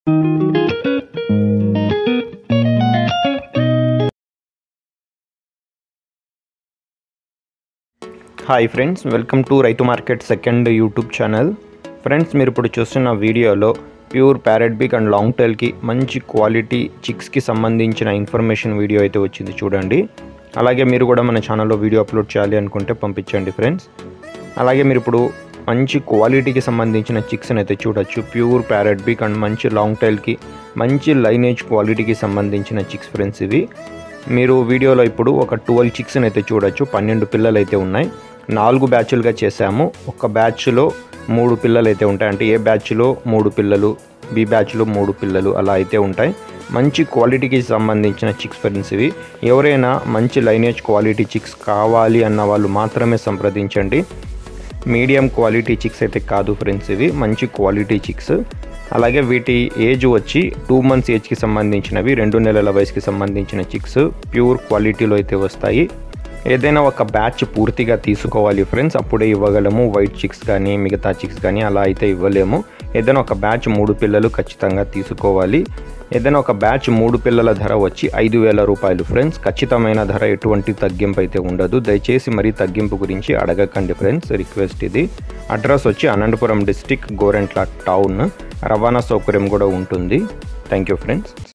Hi friends, welcome to రైతు market second YouTube channel. Friends, మీరు ఇప్పుడు చూస్తున్న వీడియోలో pure parrot big and long టైల్కి మంచి క్వాలిటీ చిక్స్కి సంబంధించిన ఇన్ఫర్మేషన్ వీడియో అయితే వచ్చింది, చూడండి. అలాగే మీరు కూడా మన ఛానల్లో వీడియో అప్లోడ్ చేయాలి అనుకుంటే పంపించండి ఫ్రెండ్స్. అలాగే మీరు ఇప్పుడు మంచి క్వాలిటీకి సంబంధించిన చిక్స్ని అయితే చూడొచ్చు. ప్యూర్ ప్యారెట్ బిగ్ అండ్ మంచి లాంగ్ టైల్కి మంచి లైనేజ్ క్వాలిటీకి సంబంధించిన చిక్స్ ఫ్రెండ్స్ ఇవి. మీరు వీడియోలో ఇప్పుడు ఒక 12 చిక్స్ని అయితే చూడొచ్చు. 12 పిల్లలు అయితే ఉన్నాయి. 4 బ్యాచ్లుగా చేశాము. ఒక బ్యాచ్లో 3 పిల్లలు అయితే ఉంటాయి. అంటే ఏ బ్యాచ్లో 3 పిల్లలు, బి బ్యాచ్లో 3 పిల్లలు అలా అయితే ఉంటాయి. మంచి క్వాలిటీకి సంబంధించిన చిక్స్ ఫ్రెండ్స్ ఇవి. ఎవరైనా మంచి లైనేజ్ క్వాలిటీ చిక్స్ కావాలి అన్న వాళ్ళు మాత్రమే సంప్రదించండి. మీడియం క్వాలిటీ చిక్స్ అయితే కాదు ఫ్రెండ్స్, ఇవి మంచి క్వాలిటీ చిక్స్. అలాగే వీటి ఏజ్ వచ్చి 2 మంత్స్ ఏజ్కి సంబంధించినవి, 2 నెలల వయసుకి సంబంధించిన చిక్స్ ప్యూర్ క్వాలిటీలో అయితే వస్తాయి. ఏదైనా ఒక బ్యాచ్ పూర్తిగా తీసుకోవాలి ఫ్రెండ్స్, అప్పుడే ఇవ్వగలము. వైట్ చిక్స్ కానీ మిగతా చిక్స్ కానీ అలా అయితే ఇవ్వలేము. ఏదైనా ఒక బ్యాచ్ 3 పిల్లలు ఖచ్చితంగా తీసుకోవాలి. ఏదైనా ఒక బ్యాచ్ 3 పిల్లల ధర వచ్చి 5,000 రూపాయలు ఫ్రెండ్స్. ఖచ్చితమైన ధర, ఎటువంటి తగ్గింపు అయితే ఉండదు. దయచేసి మరీ తగ్గింపు గురించి అడగకండి ఫ్రెండ్స్, రిక్వెస్ట్ ఇది. అడ్రస్ వచ్చి అనంతపురం డిస్టిక్, గోరెంట్ల టౌన్. రవాణా సౌకర్యం కూడా ఉంటుంది. Thank you friends.